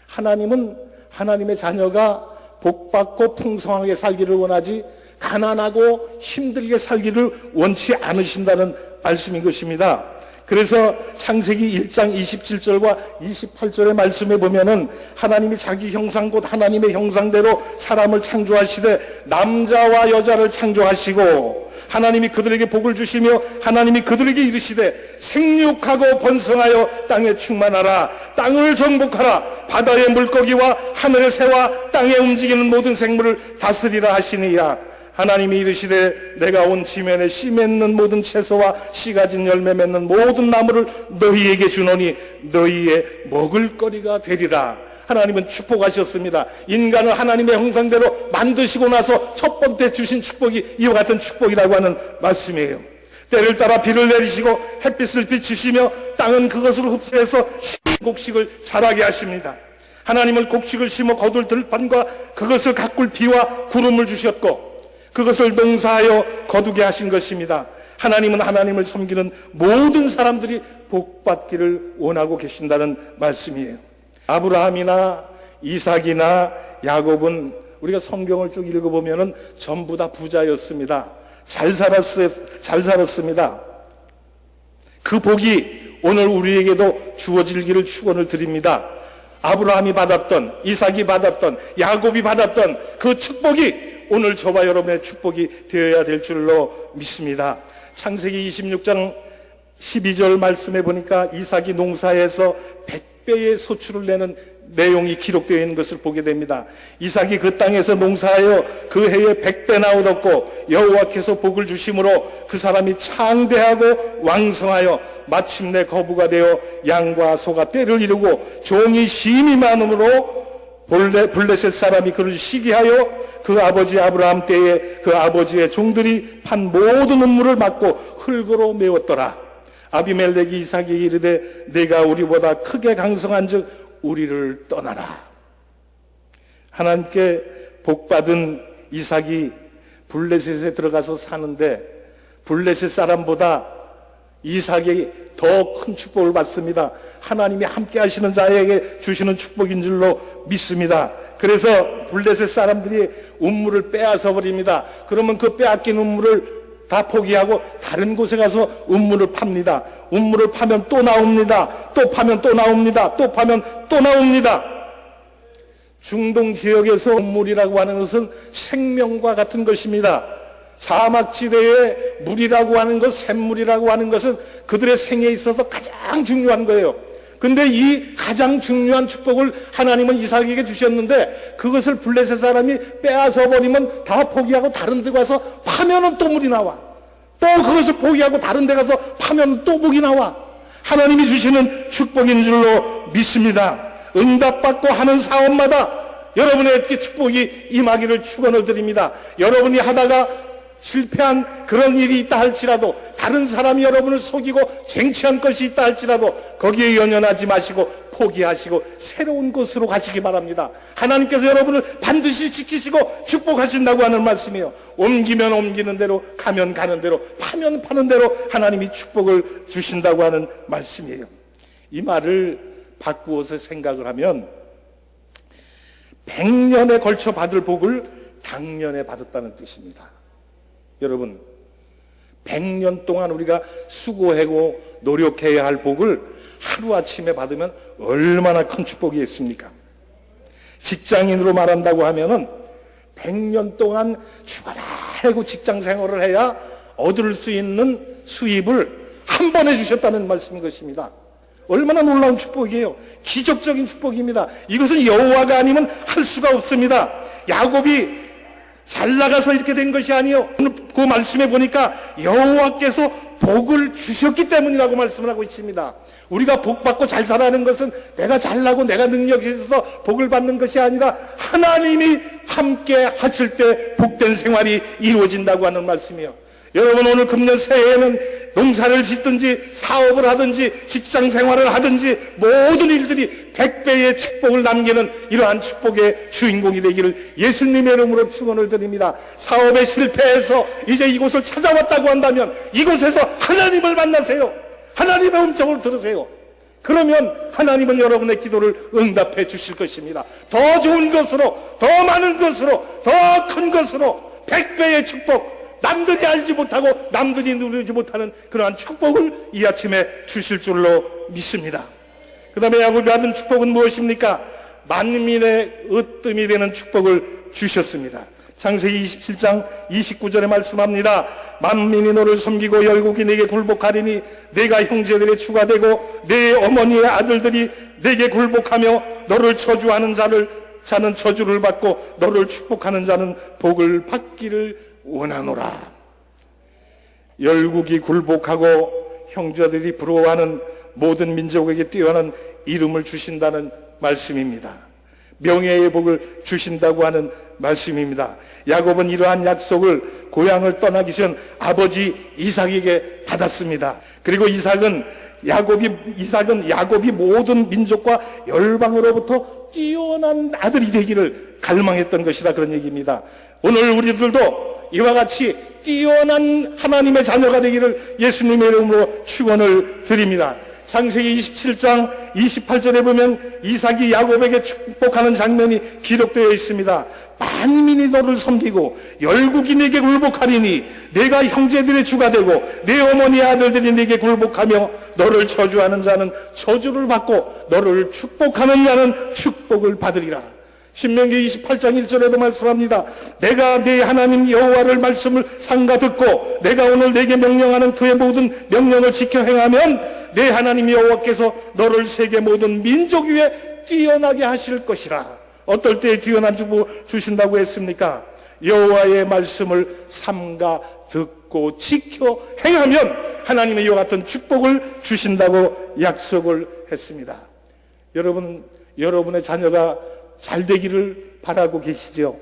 하나님은 하나님의 자녀가 복받고 풍성하게 살기를 원하지 가난하고 힘들게 살기를 원치 않으신다는 말씀인 것입니다. 그래서 창세기 1장 27절과 28절의 말씀에 보면은 하나님이 자기 형상 곧 하나님의 형상대로 사람을 창조하시되 남자와 여자를 창조하시고 하나님이 그들에게 복을 주시며 하나님이 그들에게 이르시되 생육하고 번성하여 땅에 충만하라. 땅을 정복하라. 바다의 물고기와 하늘의 새와 땅에 움직이는 모든 생물을 다스리라 하시니라. 하나님이 이르시되 내가 온 지면에 씨 맺는 모든 채소와 씨 가진 열매 맺는 모든 나무를 너희에게 주노니 너희의 먹을 거리가 되리라. 하나님은 축복하셨습니다. 인간을 하나님의 형상대로 만드시고 나서 첫 번째 주신 축복이 이와 같은 축복이라고 하는 말씀이에요. 때를 따라 비를 내리시고 햇빛을 비추시며 땅은 그것을 흡수해서 곡식을 자라게 하십니다. 하나님은 곡식을 심어 거둘 들판과 그것을 가꿀 비와 구름을 주셨고 그것을 농사하여 거두게 하신 것입니다. 하나님은 하나님을 섬기는 모든 사람들이 복받기를 원하고 계신다는 말씀이에요. 아브라함이나 이삭이나 야곱은 우리가 성경을 쭉 읽어보면 전부 다 부자였습니다. 잘 살았습니다. 그 복이 오늘 우리에게도 주어질기를 축원을 드립니다. 아브라함이 받았던, 이삭이 받았던, 야곱이 받았던 그 축복이 오늘 저와 여러분의 축복이 되어야 될 줄로 믿습니다. 창세기 26장 12절 말씀해 보니까 이삭이 농사에서 100배의 소출을 내는 내용이 기록되어 있는 것을 보게 됩니다. 이삭이 그 땅에서 농사하여 그 해에 100배나 얻었고 여호와께서 복을 주심으로 그 사람이 창대하고 왕성하여 마침내 거부가 되어 양과 소가 떼를 이루고 종이 심히 많음으로 블레셋 사람이 그를 시기하여 그 아버지 아브라함 때에 그 아버지의 종들이 판 모든 음물을 막고 흙으로 메웠더라. 아비멜렉이 이삭에게 이르되 내가 우리보다 크게 강성한즉 우리를 떠나라. 하나님께 복받은 이삭이 블레셋에 들어가서 사는데 블레셋 사람보다 이삭이 더 큰 축복을 받습니다. 하나님이 함께 하시는 자에게 주시는 축복인 줄로 믿습니다. 그래서 블레셋 사람들이 운물을 빼앗아 버립니다. 그러면 그 빼앗긴 운물을 다 포기하고 다른 곳에 가서 운물을 팝니다. 운물을 파면 또 나옵니다. 또 파면 또 나옵니다. 또 파면 또 나옵니다. 중동 지역에서 운물이라고 하는 것은 생명과 같은 것입니다. 사막지대의 물이라고 하는 것, 샘물이라고 하는 것은 그들의 생에 있어서 가장 중요한 거예요. 근데 이 가장 중요한 축복을 하나님은 이삭에게 주셨는데 그것을 블레셋 사람이 빼앗아 버리면 다 포기하고 다른 데 가서 파면은 또 물이 나와. 또 그것을 포기하고 다른 데 가서 파면 또 물이 나와. 하나님이 주시는 축복인 줄로 믿습니다. 응답받고 하는 사업마다 여러분에게 축복이 임하기를 축원을 드립니다. 여러분이 하다가 실패한 그런 일이 있다 할지라도, 다른 사람이 여러분을 속이고 쟁취한 것이 있다 할지라도 거기에 연연하지 마시고 포기하시고 새로운 곳으로 가시기 바랍니다. 하나님께서 여러분을 반드시 지키시고 축복하신다고 하는 말씀이에요. 옮기면 옮기는 대로, 가면 가는 대로, 파면 파는 대로 하나님이 축복을 주신다고 하는 말씀이에요. 이 말을 바꾸어서 생각을 하면 100년에 걸쳐 받을 복을 당년에 받았다는 뜻입니다. 여러분, 100년 동안 우리가 수고하고 노력해야 할 복을 하루아침에 받으면 얼마나 큰 축복이겠습니까? 직장인으로 말한다고 하면은 100년 동안 죽어라 하고 직장 생활을 해야 얻을 수 있는 수입을 한 번에 주셨다는 말씀인 것입니다. 얼마나 놀라운 축복이에요. 기적적인 축복입니다. 이것은 여호와가 아니면 할 수가 없습니다. 야곱이 잘 나가서 이렇게 된 것이 아니에요. 그 말씀에 보니까 여호와께서 복을 주셨기 때문이라고 말씀을 하고 있습니다. 우리가 복 받고 잘 살아가는 것은 내가 잘나고 내가 능력이 있어서 복을 받는 것이 아니라 하나님이 함께 하실 때 복된 생활이 이루어진다고 하는 말씀이에요. 여러분, 오늘 금년 새해에는 농사를 짓든지 사업을 하든지 직장 생활을 하든지 모든 일들이 100배의 축복을 남기는 이러한 축복의 주인공이 되기를 예수님의 이름으로 축원을 드립니다. 사업에 실패해서 이제 이곳을 찾아왔다고 한다면 이곳에서 하나님을 만나세요. 하나님의 음성을 들으세요. 그러면 하나님은 여러분의 기도를 응답해 주실 것입니다. 더 좋은 것으로, 더 많은 것으로, 더 큰 것으로 100배의 축복, 남들이 알지 못하고 남들이 누리지 못하는 그러한 축복을 이 아침에 주실 줄로 믿습니다. 그 다음에 야곱이 받은 축복은 무엇입니까? 만민의 으뜸이 되는 축복을 주셨습니다. 창세기 27장 29절에 말씀합니다. 만민이 너를 섬기고 열국이 내게 굴복하리니 내가 형제들의 주가 되고 내 어머니의 아들들이 내게 굴복하며 너를 저주하는 자는 저주를 받고 너를 축복하는 자는 복을 받기를 원하노라. 열국이 굴복하고 형제들이 부러워하는 모든 민족에게 뛰어난 이름을 주신다는 말씀입니다. 명예의 복을 주신다고 하는 말씀입니다. 야곱은 이러한 약속을 고향을 떠나기 전 아버지 이삭에게 받았습니다. 그리고 이삭은 야곱이 모든 민족과 열방으로부터 뛰어난 아들이 되기를 갈망했던 것이라 그런 얘기입니다. 오늘 우리들도 이와 같이 뛰어난 하나님의 자녀가 되기를 예수님의 이름으로 축원을 드립니다. 창세기 27장 28절에 보면 이삭이 야곱에게 축복하는 장면이 기록되어 있습니다. 만민이 너를 섬기고 열국이 내게 굴복하리니 내가 형제들의 주가 되고 내 어머니의 아들들이 내게 굴복하며 너를 저주하는 자는 저주를 받고 너를 축복하는 자는 축복을 받으리라. 신명기 28장 1절에도 말씀합니다. 내가 내 하나님 여호와를 말씀을 삼가 듣고 내가 오늘 내게 명령하는 그의 모든 명령을 지켜 행하면 내 하나님 여호와께서 너를 세계 모든 민족 위에 뛰어나게 하실 것이라. 어떨 때 뛰어난 축복을 주신다고 했습니까? 여호와의 말씀을 삼가 듣고 지켜 행하면 하나님의 이와 같은 축복을 주신다고 약속을 했습니다. 여러분의 자녀가 잘 되기를 바라고 계시죠?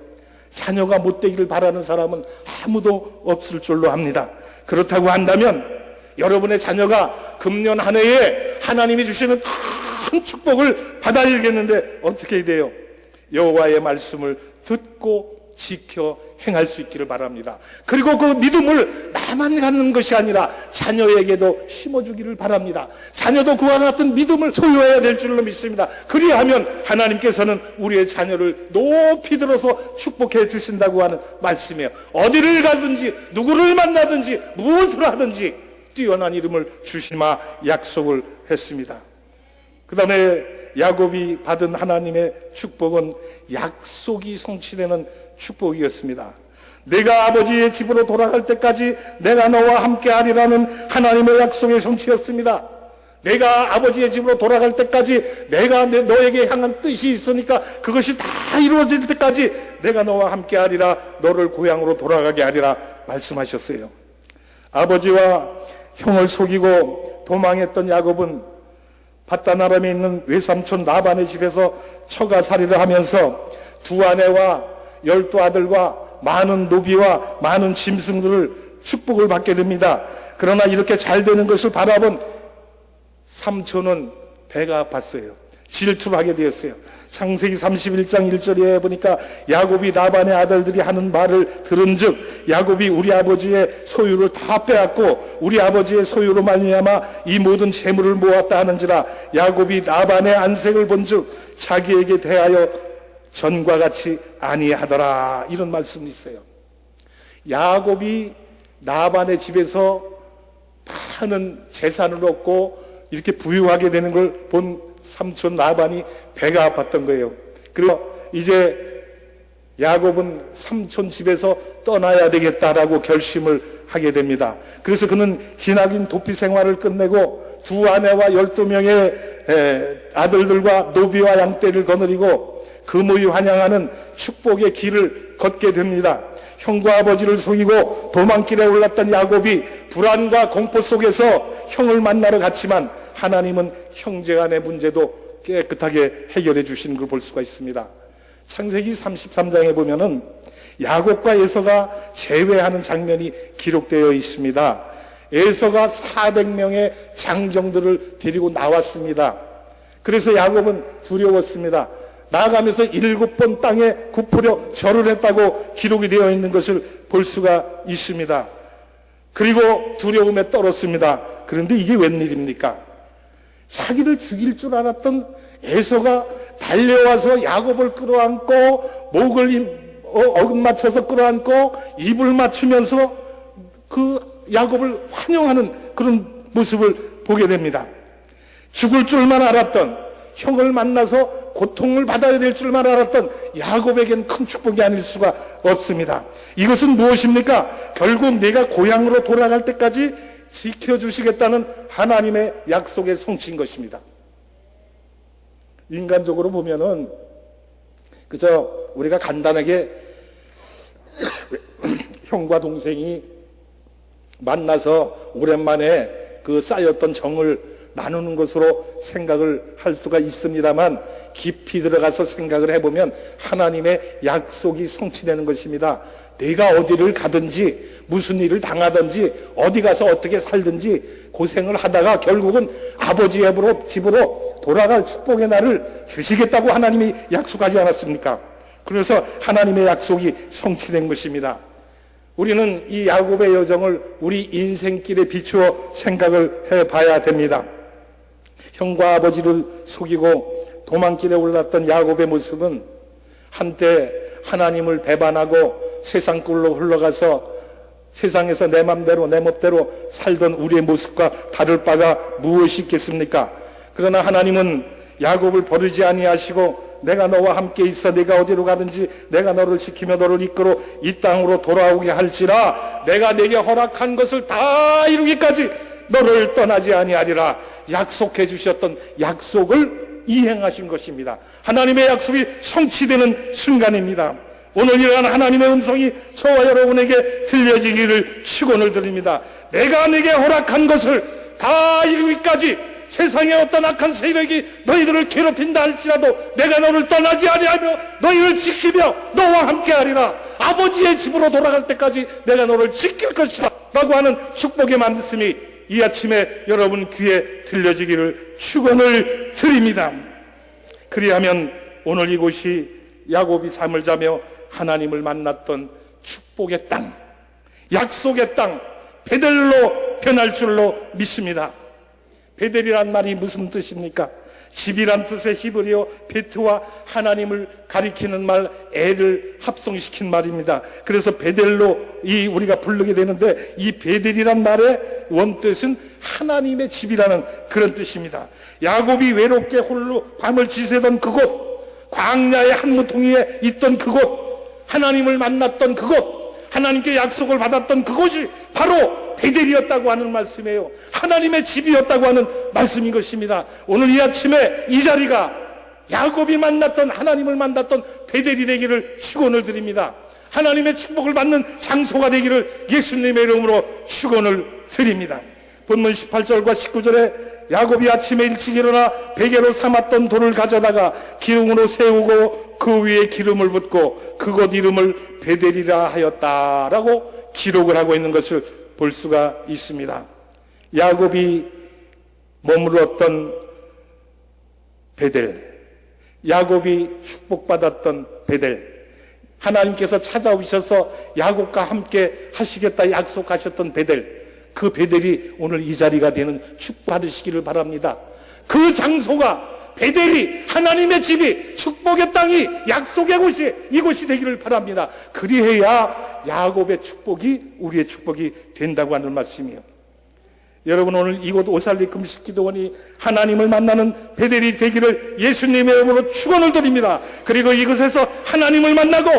자녀가 못 되기를 바라는 사람은 아무도 없을 줄로 압니다. 그렇다고 한다면 여러분의 자녀가 금년 한 해에 하나님이 주시는 큰 축복을 받아야겠는데 어떻게 돼요? 여호와의 말씀을 듣고 지켜 행할 수 있기를 바랍니다. 그리고 그 믿음을 나만 갖는 것이 아니라 자녀에게도 심어주기를 바랍니다. 자녀도 그와 같은 믿음을 소유해야 될 줄로 믿습니다. 그리하면 하나님께서는 우리의 자녀를 높이 들어서 축복해 주신다고 하는 말씀이에요. 어디를 가든지 누구를 만나든지 무엇을 하든지 뛰어난 이름을 주시마 약속을 했습니다. 그 다음에 야곱이 받은 하나님의 축복은 약속이 성취되는 축복이었습니다. 내가 아버지의 집으로 돌아갈 때까지 내가 너와 함께 하리라는 하나님의 약속의 성취였습니다. 내가 아버지의 집으로 돌아갈 때까지 내가 너에게 향한 뜻이 있으니까 그것이 다 이루어질 때까지 내가 너와 함께 하리라, 너를 고향으로 돌아가게 하리라 말씀하셨어요. 아버지와 형을 속이고 도망했던 야곱은 밧단아람에 있는 외삼촌 라반의 집에서 처가살이를 하면서 두 아내와 12아들과 많은 노비와 많은 짐승들을 축복을 받게 됩니다. 그러나 이렇게 잘 되는 것을 바라본 삼촌은 배가 아팠어요. 질투를 하게 되었어요. 창세기 31장 1절에 보니까 야곱이 라반의 아들들이 하는 말을 들은즉 야곱이 우리 아버지의 소유를 다 빼앗고 우리 아버지의 소유로 말미암아 이 모든 재물을 모았다 하는지라 야곱이 라반의 안색을 본즉 자기에게 대하여 전과 같이 아니하더라. 이런 말씀이 있어요. 야곱이 라반의 집에서 많은 재산을 얻고 이렇게 부유하게 되는 걸 본 삼촌 라반이 배가 아팠던 거예요. 그리고 이제 야곱은 삼촌 집에서 떠나야 되겠다라고 결심을 하게 됩니다. 그래서 그는 기나긴 도피 생활을 끝내고 두 아내와 12명의 아들들과 노비와 양떼를 거느리고 금의 환영하는 축복의 길을 걷게 됩니다. 형과 아버지를 속이고 도망길에 올랐던 야곱이 불안과 공포 속에서 형을 만나러 갔지만 하나님은 형제간의 문제도 깨끗하게 해결해 주시는 걸 볼 수가 있습니다. 창세기 33장에 보면은 야곱과 에서가 재회하는 장면이 기록되어 있습니다. 에서가 400명의 장정들을 데리고 나왔습니다. 그래서 야곱은 두려웠습니다. 나아가면서 7번 땅에 굽으려 절을 했다고 기록이 되어 있는 것을 볼 수가 있습니다. 그리고 두려움에 떨었습니다. 그런데 이게 웬일입니까? 자기를 죽일 줄 알았던 에서가 달려와서 야곱을 끌어안고 목을 어긋맞춰서 끌어안고 입을 맞추면서 그 야곱을 환영하는 그런 모습을 보게 됩니다. 죽을 줄만 알았던, 형을 만나서 고통을 받아야 될 줄만 알았던 야곱에겐 큰 축복이 아닐 수가 없습니다. 이것은 무엇입니까? 결국 내가 고향으로 돌아갈 때까지 지켜주시겠다는 하나님의 약속의 성취인 것입니다. 인간적으로 보면은 그저 우리가 간단하게 형과 동생이 만나서 오랜만에 그 쌓였던 정을 나누는 것으로 생각을 할 수가 있습니다만 깊이 들어가서 생각을 해보면 하나님의 약속이 성취되는 것입니다. 내가 어디를 가든지 무슨 일을 당하든지 어디 가서 어떻게 살든지 고생을 하다가 결국은 아버지의 집으로 돌아갈 축복의 날을 주시겠다고 하나님이 약속하지 않았습니까? 그래서 하나님의 약속이 성취된 것입니다. 우리는 이 야곱의 여정을 우리 인생길에 비추어 생각을 해봐야 됩니다. 형과 아버지를 속이고 도망길에 올랐던 야곱의 모습은 한때 하나님을 배반하고 세상 꼴로 흘러가서 세상에서 내 맘대로 내 멋대로 살던 우리의 모습과 다를 바가 무엇이 있겠습니까? 그러나 하나님은 야곱을 버리지 아니하시고 내가 너와 함께 있어 내가 어디로 가든지 내가 너를 지키며 너를 이끌어 이 땅으로 돌아오게 할지라 내가 내게 허락한 것을 다 이루기까지 너를 떠나지 아니하리라 약속해 주셨던 약속을 이행하신 것입니다. 하나님의 약속이 성취되는 순간입니다. 오늘 이러한 하나님의 음성이 저와 여러분에게 들려지기를 축원을 드립니다. 내가 내게 허락한 것을 다 이루기까지 세상의 어떤 악한 세력이 너희들을 괴롭힌다 할지라도 내가 너를 떠나지 아니하며 너희를 지키며 너와 함께하리라. 아버지의 집으로 돌아갈 때까지 내가 너를 지킬 것이다 라고 하는 축복의 말씀이 이 아침에 여러분 귀에 들려지기를 축원을 드립니다. 그리하면 오늘 이곳이 야곱이 잠을 자며 하나님을 만났던 축복의 땅, 약속의 땅, 베델로 변할 줄로 믿습니다. 베델이란 말이 무슨 뜻입니까? 집이란 뜻의 히브리어 베트와 하나님을 가리키는 말 애를 합성시킨 말입니다. 그래서 베델로 우리가 부르게 되는데, 이 베델이란 말의 원뜻은 하나님의 집이라는 그런 뜻입니다. 야곱이 외롭게 홀로 밤을 지새던 그곳, 광야의 한 무통이에 있던 그곳, 하나님을 만났던 그곳, 하나님께 약속을 받았던 그곳이 바로 베델이었다고 하는 말씀이에요. 하나님의 집이었다고 하는 말씀인 것입니다. 오늘 이 아침에 이 자리가 야곱이 만났던, 하나님을 만났던 베델이 되기를 축원을 드립니다. 하나님의 축복을 받는 장소가 되기를 예수님의 이름으로 축원을 드립니다. 본문 18절과 19절에 야곱이 아침에 일찍 일어나 베개로 삼았던 돌을 가져다가 기둥으로 세우고 그 위에 기름을 붓고 그곳 이름을 베델이라 하였다라고 기록을 하고 있는 것을 볼 수가 있습니다. 야곱이 머물렀던 베델, 야곱이 축복받았던 베델, 하나님께서 찾아오셔서 야곱과 함께 하시겠다 약속하셨던 베델, 그 베델이 오늘 이 자리가 되는 축복받으시기를 바랍니다. 그 장소가, 베델이, 하나님의 집이, 축복의 땅이, 약속의 곳이, 이곳이 되기를 바랍니다. 그리해야 야곱의 축복이 우리의 축복이 된다고 하는 말씀이에요. 여러분, 오늘 이곳 오살리 금식기도원이 하나님을 만나는 베델이 되기를 예수님의 이름으로 축원을 드립니다. 그리고 이곳에서 하나님을 만나고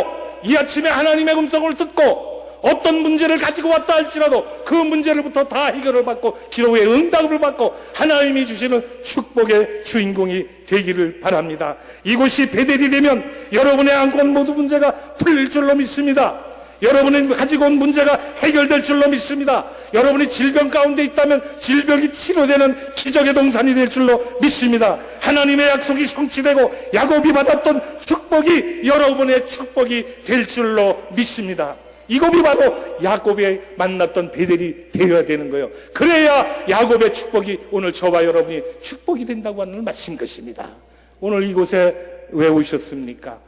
이 아침에 하나님의 음성을 듣고 어떤 문제를 가지고 왔다 할지라도 그 문제로부터 다 해결을 받고 기도의 응답을 받고 하나님이 주시는 축복의 주인공이 되기를 바랍니다. 이곳이 베델이 되면 여러분의 안고 온 모든 문제가 풀릴 줄로 믿습니다. 여러분이 가지고 온 문제가 해결될 줄로 믿습니다. 여러분이 질병 가운데 있다면 질병이 치료되는 기적의 동산이 될 줄로 믿습니다. 하나님의 약속이 성취되고 야곱이 받았던 축복이 여러분의 축복이 될 줄로 믿습니다. 이것이 바로 야곱이 만났던 베델이 되어야 되는 거예요. 그래야 야곱의 축복이 오늘 저와 여러분이 축복이 된다고 하는 말씀인 것입니다. 오늘 이곳에 왜 오셨습니까?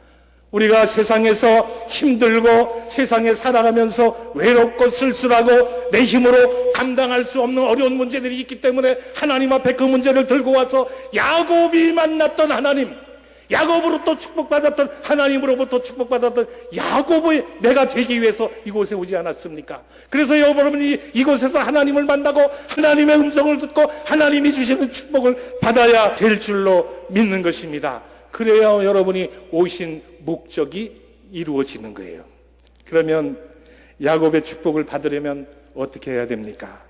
우리가 세상에서 힘들고 세상에 살아가면서 외롭고 쓸쓸하고 내 힘으로 감당할 수 없는 어려운 문제들이 있기 때문에 하나님 앞에 그 문제를 들고 와서 야곱이 만났던 하나님, 야곱으로부터 축복받았던, 하나님으로부터 축복받았던 야곱의 내가 되기 위해서 이곳에 오지 않았습니까? 그래서 여러분이 이곳에서 하나님을 만나고 하나님의 음성을 듣고 하나님이 주시는 축복을 받아야 될 줄로 믿는 것입니다. 그래야 여러분이 오신 목적이 이루어지는 거예요. 그러면 야곱의 축복을 받으려면 어떻게 해야 됩니까?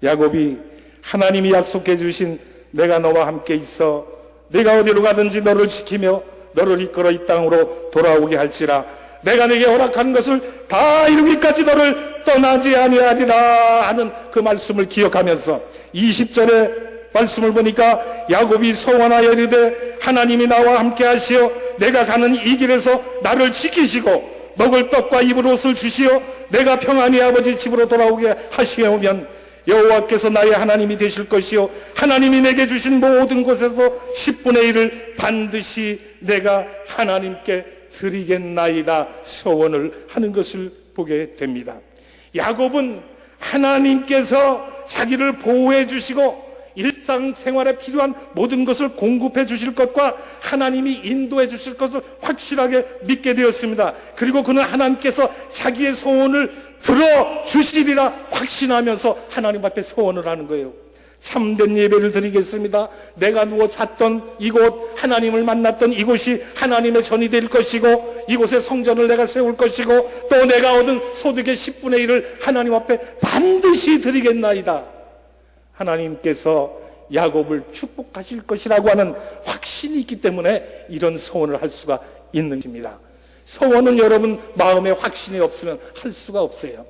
야곱이 하나님이 약속해 주신 내가 너와 함께 있어 내가 어디로 가든지 너를 지키며 너를 이끌어 이 땅으로 돌아오게 할지라 내가 내게 허락한 것을 다 이루기까지 너를 떠나지 아니하리라 하는 그 말씀을 기억하면서 20절에 말씀을 보니까 야곱이 소원하여 이르되 하나님이 나와 함께 하시어 내가 가는 이 길에서 나를 지키시고 먹을 떡과 입을 옷을 주시어 내가 평안히 아버지 집으로 돌아오게 하시오면 여호와께서 나의 하나님이 되실 것이요 하나님이 내게 주신 모든 곳에서 10분의 1을 반드시 내가 하나님께 드리겠나이다 소원을 하는 것을 보게 됩니다. 야곱은 하나님께서 자기를 보호해 주시고 일상생활에 필요한 모든 것을 공급해 주실 것과 하나님이 인도해 주실 것을 확실하게 믿게 되었습니다. 그리고 그는 하나님께서 자기의 소원을 들어주시리라 확신하면서 하나님 앞에 소원을 하는 거예요. 참된 예배를 드리겠습니다. 내가 누워 잤던 이곳, 하나님을 만났던 이곳이 하나님의 전이 될 것이고 이곳에 성전을 내가 세울 것이고 또 내가 얻은 소득의 10분의 1을 하나님 앞에 반드시 드리겠나이다. 하나님께서 야곱을 축복하실 것이라고 하는 확신이 있기 때문에 이런 소원을 할 수가 있는 것입니다. 소원은 여러분 마음에 확신이 없으면 할 수가 없어요.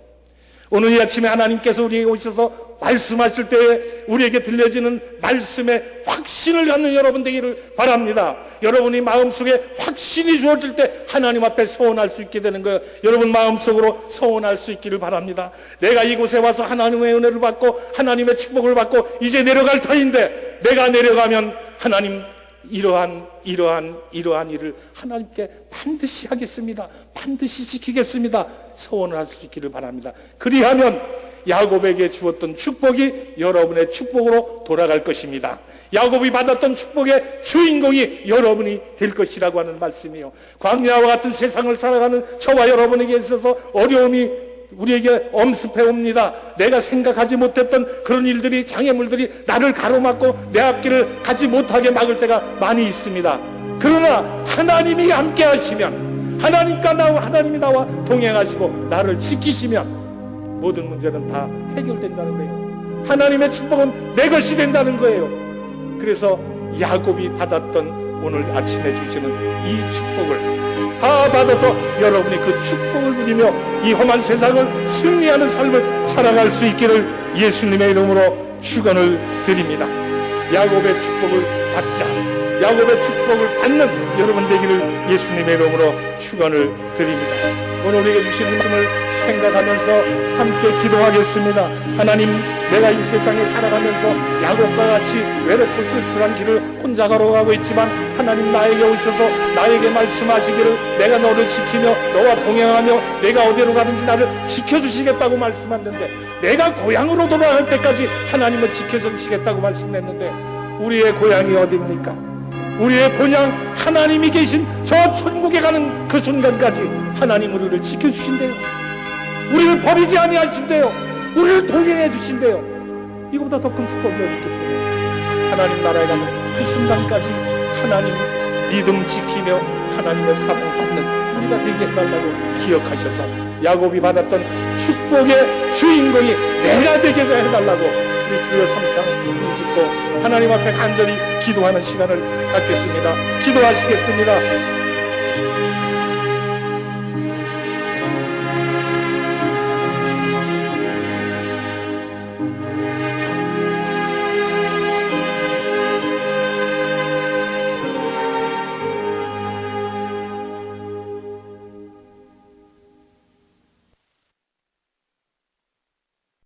오늘 이 아침에 하나님께서 우리에게 오셔서 말씀하실 때에 우리에게 들려지는 말씀에 확신을 갖는 여러분 되기를 바랍니다. 여러분이 마음속에 확신이 주어질 때 하나님 앞에 소원할 수 있게 되는 거예요. 여러분 마음속으로 소원할 수 있기를 바랍니다. 내가 이곳에 와서 하나님의 은혜를 받고 하나님의 축복을 받고 이제 내려갈 터인데 내가 내려가면 하나님 이러한 일을 하나님께 반드시 하겠습니다. 반드시 지키겠습니다. 소원을 하시기를 바랍니다. 그리하면 야곱에게 주었던 축복이 여러분의 축복으로 돌아갈 것입니다. 야곱이 받았던 축복의 주인공이 여러분이 될 것이라고 하는 말씀이요. 광야와 같은 세상을 살아가는 저와 여러분에게 있어서 어려움이 우리에게 엄습해 옵니다. 내가 생각하지 못했던 그런 일들이, 장애물들이 나를 가로막고 내 앞길을 가지 못하게 막을 때가 많이 있습니다. 그러나 하나님이 함께 하시면, 하나님이 나와 동행하시고 나를 지키시면 모든 문제는 다 해결된다는 거예요. 하나님의 축복은 내 것이 된다는 거예요. 그래서 야곱이 받았던 오늘 아침에 주시는 이 축복을 다 받아서 여러분이 그 축복을 누리며 이 험한 세상을 승리하는 삶을 살아갈 수 있기를 예수님의 이름으로 축원을 드립니다. 야곱의 축복을 받자, 야곱의 축복을 받는 여러분 되기를 예수님의 이름으로 축원을 드립니다. 오늘 우리에게 주신 말씀을 생각하면서 함께 기도하겠습니다. 하나님, 내가 이 세상에 살아가면서 야곱과 같이 외롭고 쓸쓸한 길을 혼자 걸어가고 있지만 하나님 나에게 오셔서 나에게 말씀하시기를 내가 너를 지키며 너와 동행하며 내가 어디로 가든지 나를 지켜주시겠다고 말씀하는데, 내가 고향으로 돌아갈 때까지 하나님은 지켜주시겠다고 말씀했는데 우리의 고향이 어디입니까? 우리의 본향 하나님이 계신 저 천국에 가는 그 순간까지 하나님 우리를 지켜주신대요. 우리를 버리지 아니하신대요. 우리를 동행해 주신대요. 이거보다 더 큰 축복이 어디 있겠어요? 하나님 나라에 가는 그 순간까지 하나님 믿음 지키며 하나님의 사명 받는 우리가 되게 해달라고 기억하셔서 야곱이 받았던 축복의 주인공이 내가 되게 해달라고 우리 주여 3창 짓고 하나님 앞에 간절히 기도하는 시간을 갖겠습니다. 기도하시겠습니다.